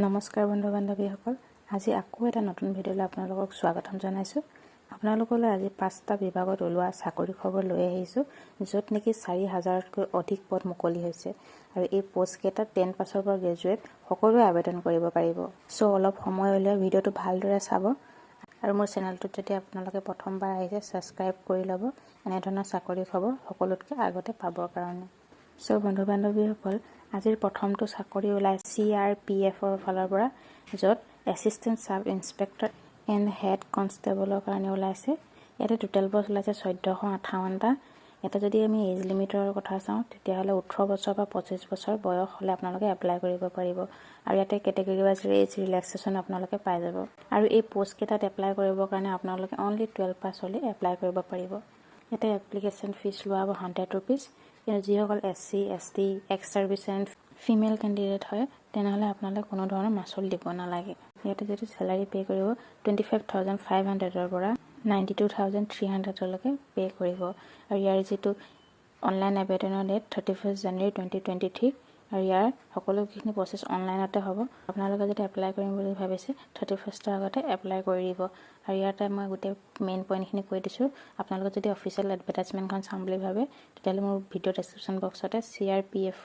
নমস্কাৰ বন্ধু বান্ধৱীসকল, আজি আকৌ এটা নতুন ভিডিঅ'লৈ আপোনালোকক স্বাগতম জনাইছোঁ। আপোনালোকলৈ আজি 5টা বিভাগত ওলোৱা চাকৰি খবৰ লৈ আহিছোঁ, য'ত নেকি 4000তকৈ অধিক পদ মুকলি হৈছে আৰু এই পোষ্টকেইটাত 10 পাছৰ পৰা গ্ৰেজুৱেট সকলোৱে আবেদন কৰিব পাৰিব। চ' অলপ সময় উলিয়াই ভিডিঅ'টো ভালদৰে চাব আৰু মোৰ চেনেলটোত যদি আপোনালোকে প্ৰথমবাৰ আহিছে ছাবস্ক্ৰাইব কৰি ল'ব এনেধৰণৰ চাকৰি খবৰ সকলোতকৈ আগতে পাবৰ কাৰণে। চ' বন্ধু বান্ধৱীসকল, আজিৰ প্ৰথমটো চাকৰি ওলাইছে CRPFৰ ফালৰ পৰা, য'ত assistant sub inspector and head কনষ্টেবলৰ কাৰণে ওলাইছে। ইয়াতে টোটেল পোষ্ট ওলাইছে 1458টা। ইয়াতে যদি আমি এজ লিমিটৰ কথা চাওঁ তেতিয়াহ'লে 18 বছৰ বা 25 বছৰ বয়স হ'লে আপোনালোকে এপ্লাই কৰিব পাৰিব আৰু ইয়াতে কেটেগৰী ৱাইজ এজ ৰিলেক্সেশ্যন আপোনালোকে পাই যাব। আৰু এই পোষ্টকেইটাত এপ্লাই কৰিবৰ কাৰণে আপোনালোকে অনলি 12 পাছ হ'লে এপ্লাই কৰিব পাৰিব। ইয়াতে এপ্লিকেশ্যন ফিজ লোৱা হ'ব 100 ৰুপিজ। কিন্তু যিসকল SC, ST, x servicemen female candidate হয় তেনেহ'লে আপোনালোকে কোনো ধৰণৰ মাচুল দিব নালাগে। ইয়াতে যদি চেলাৰী পে' কৰিব 25,500ৰ পৰা 92,300লৈকে পে' কৰিব আৰু ইয়াৰ যিটো অনলাইন আবেদনৰ ডেট 31 জানুৱাৰী 2023 আৰু ইয়াৰ সকলোখিনি প্ৰচেছ অনলাইনতে হ'ব। আপোনালোকে যদি এপ্লাই কৰিম বুলি ভাবিছে 31ৰ আগতে এপ্লাই কৰি দিব আৰু ইয়াতে মই গোটেই মেইন পইণ্টখিনি কৈ দিছোঁ। আপোনালোকে যদি অফিচিয়েল এডভাৰটাইজমেণ্টখন চাম বুলি ভাবে তেতিয়াহ'লে মোৰ ভিডিঅ' ডেছক্ৰিপশ্যন বক্সতে CRPF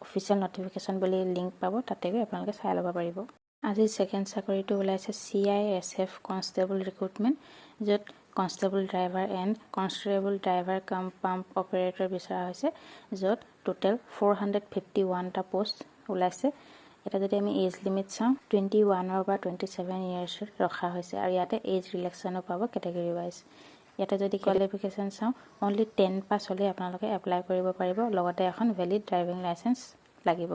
অফিচিয়েল নটিফিকেশ্যন বুলি লিংক পাব, তাতে গৈ আপোনালোকে চাই ল'ব পাৰিব। আজি ছেকেণ্ড চাকৰিটো ওলাইছে CISF কনষ্টেবল ৰিক্ৰুটমেণ্ট, য'ত constable driver and constable driver কাম পাম্প অপাৰেটৰ বিচৰা হৈছে, য'ত টোটেল 451টা পোষ্ট ওলাইছে। এটা যদি আমি এজ লিমিট চাওঁ 21ৰ পৰা 27 ইয়াৰ্ছত ৰখা হৈছে আৰু ইয়াতে এজ ৰিলেক্সনো পাব কেটেগৰী ৱাইজ। ইয়াতে যদি কোৱালিফিকেশ্যন চাওঁ অনলি 10 পাছ হ'লে আপোনালোকে এপ্লাই কৰিব পাৰিব, লগতে এখন ভেলিড ড্ৰাইভিং লাইচেঞ্চ লাগিব।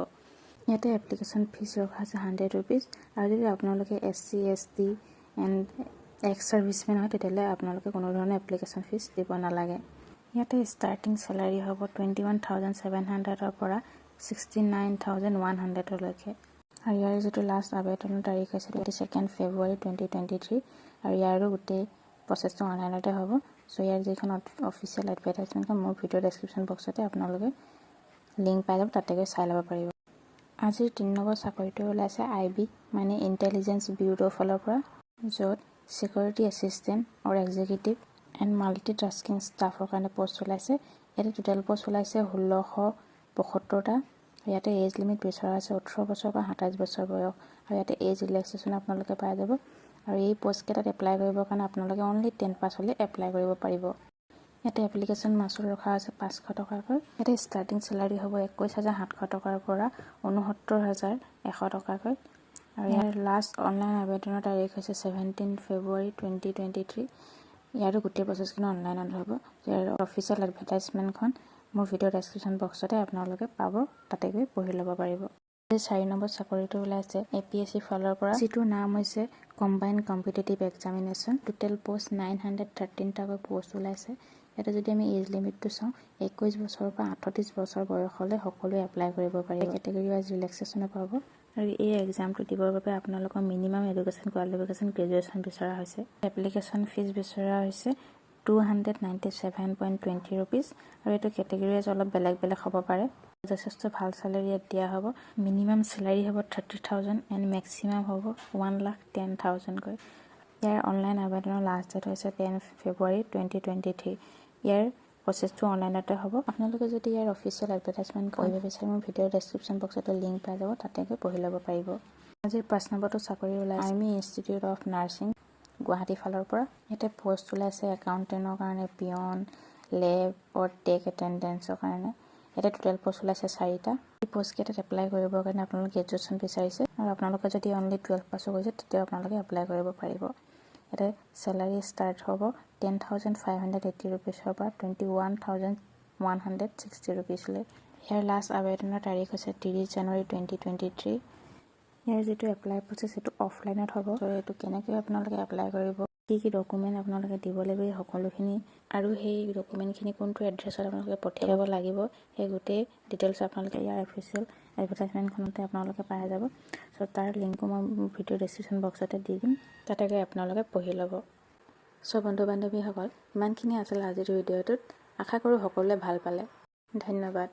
ইয়াতে এপ্লিকেশ্যন ফিজ ৰখা আছে 100 ৰুপিজ আৰু যদি আপোনালোকে SC, ST and x servicemen হয় তেতিয়াহ'লে আপোনালোকে কোনো ধৰণৰ এপ্লিকেশ্যন ফিজ দিব নালাগে। ইয়াতে ষ্টাৰ্টিং চেলাৰী হ'ব 21,700ৰ পৰা 69,100লৈকে আৰু ইয়াৰ যিটো লাষ্ট আবেদনৰ তাৰিখ হৈছে 22 ফেব্ৰুৱাৰী 2023 আৰু ইয়াৰো গোটেই প্ৰচেছটো অনলাইনতে হ'ব। চ' ইয়াৰ যিখন অফিচিয়েল এডভাৰটাইজমেণ্টখন মোৰ ভিডিঅ' ডেছক্ৰিপশ্যন বক্সতে আপোনালোকে লিংক পাই যাব, তাতে গৈ চাই ল'ব পাৰিব। আজিৰ 3 নম্বৰ চাকৰিটো ওলাইছে IB মানে ইণ্টেলিজেঞ্চ ব্যুৰোৰ ফালৰ পৰা, য'ত ছিকিউৰিটি এছিষ্টেণ্ট আৰু এক্সিকিউটিভ এণ্ড মাল্টি টাস্কিং ষ্টাফৰ কাৰণে পোষ্ট ওলাইছে। ইয়াতে টোটেল পোষ্ট ওলাইছে 1672টা। ইয়াতে এজ লিমিট বিচৰা হৈছে 18 বছৰ পৰা 27 বছৰ বয়স আৰু ইয়াতে এজ ৰিলেক্সেশ্যন আপোনালোকে পাই যাব। আৰু এই পোষ্টকেইটাত এপ্লাই কৰিবৰ কাৰণে আপোনালোকে অনলি 10 পাছ হ'লে এপ্লাই কৰিব পাৰিব। ইয়াতে এপ্লিকেশ্যন মাচুল ৰখা আছে 500 টকাকৈ। ইয়াতে ষ্টাৰ্টিং চেলাৰী হ'ব 21,700 টকাৰ পৰা 69,100 টকাকৈ আৰু ইয়াৰ লাষ্ট অনলাইন আবেদনৰ তাৰিখ হৈছে 17 ফেব্ৰুৱাৰী 2023। ইয়াৰো গোটেই প্ৰচেছখিনি অনলাইনত হ'ব। ইয়াৰ অফিচিয়েল এডভাৰটাইজমেণ্টখন মোৰ ভিডিঅ' ডেছক্ৰিপশ্যন বক্সতে আপোনালোকে পাব, তাতে গৈ পঢ়ি ল'ব পাৰিব। 4 নম্বৰ চাকৰিটো ওলাইছে APSC ফালৰ পৰা, যিটোৰ নাম হৈছে combined competitive examination. Total post 913টাকৈ পোষ্ট ওলাইছে। ইয়াতে যদি আমি এজ লিমিটটো চাওঁ 21 বছৰৰ পৰা 38 বছৰ বয়স হ'লে সকলোৱে এপ্লাই কৰিব পাৰিব, কেটেগৰী ৱাইজ ৰিলেক্সেশ্যনো পাব। আৰু এই এক্সামটো দিবৰ বাবে আপোনালোকৰ মিনিমাম এডুকেশ্যন কোৱালিফিকেশ্যন গ্ৰেজুৱেশ্যন বিচৰা হৈছে। এপ্লিকেশ্যন ফিজ বিচৰা হৈছে 297.20 ৰুপিজ আৰু এইটো কেটেগৰী ৱাইজ অলপ বেলেগ বেলেগ হ'ব পাৰে। যথেষ্ট ভাল চেলাৰী ইয়াত দিয়া হ'ব। মিনিমাম চেলাৰী হ'ব 30,000 এণ্ড মেক্সিমাম হ'ব 1,10,000কৈ। ইয়াৰ অনলাইন আবেদনৰ লাষ্ট ডেট হৈছে 10 ফেব্ৰুৱাৰী 2023। ইয়াৰ প্ৰচেছটো অনলাইনতে হ'ব। আপোনালোকে যদি ইয়াৰ অফিচিয়েল এডভাৰটাইজমেণ্ট কৰিব বিচাৰে মোৰ ভিডিঅ' ডেছক্ৰিপশ্যন বক্সতে লিংক পাই যাব, তাতে গৈ পঢ়ি ল'ব পাৰিব। আজিৰ 5 নম্বৰটো চাকৰি ওলাইছে army institute of nursing Guwahati ফালৰ পৰা। ইয়াতে পোষ্ট ওলাইছে একাউণ্টেণ্টৰ কাৰণে, পিয়ন, লেব আৰু টেক এটেণ্ডেঞ্চৰ কাৰণে। ইয়াতে টোটেল পোষ্ট ওলাইছে 4টা। এই পোষ্টকেইটাত এপ্লাই কৰিবৰ কাৰণে আপোনালোকে গ্ৰেজুৱেশ্যন বিচাৰিছে আৰু আপোনালোকে যদি অনলি 12 পাছো কৰিছে তেতিয়া আপোনালোকে এপ্লাই কৰিব পাৰিব। ইয়াতে চেলাৰী ষ্টাৰ্ট হ'ব 10,580 ৰুপিজৰ পৰা 21,160 ৰুপিজলৈ। ইয়াৰ লাষ্ট আবেদনৰ তাৰিখ হৈছে 30 জানুৱাৰী 2023। ইয়াৰ যিটো এপ্লাই প্ৰচেছ সেইটো অফলাইনত হ'ব। ত' এইটো কেনেকৈ আপোনালোকে এপ্লাই কৰিব, কি ডকুমেণ্ট আপোনালোকে দিব লাগিব এই সকলোখিনি আৰু সেই ডকুমেণ্টখিনি কোনটো এড্ৰেছত আপোনালোকে পঠিয়াব লাগিব সেই গোটেই ডিটেইলছ আপোনালোকে ইয়াৰ অফিচিয়েল এডভাৰটাইজমেণ্টখনতে আপোনালোকে পাই যাব। চ' তাৰ লিংকো মই ভিডিঅ' ডেছক্ৰিপশ্যন বক্সতে দি দিম, তাতে গৈ আপোনালোকে পঢ়ি ল'ব। চ' বন্ধু বান্ধৱীসকল, ইমানখিনি আছিল আজিৰ ভিডিঅ'টোত। আশা কৰোঁ সকলোৱে ভাল পালে। ধন্যবাদ।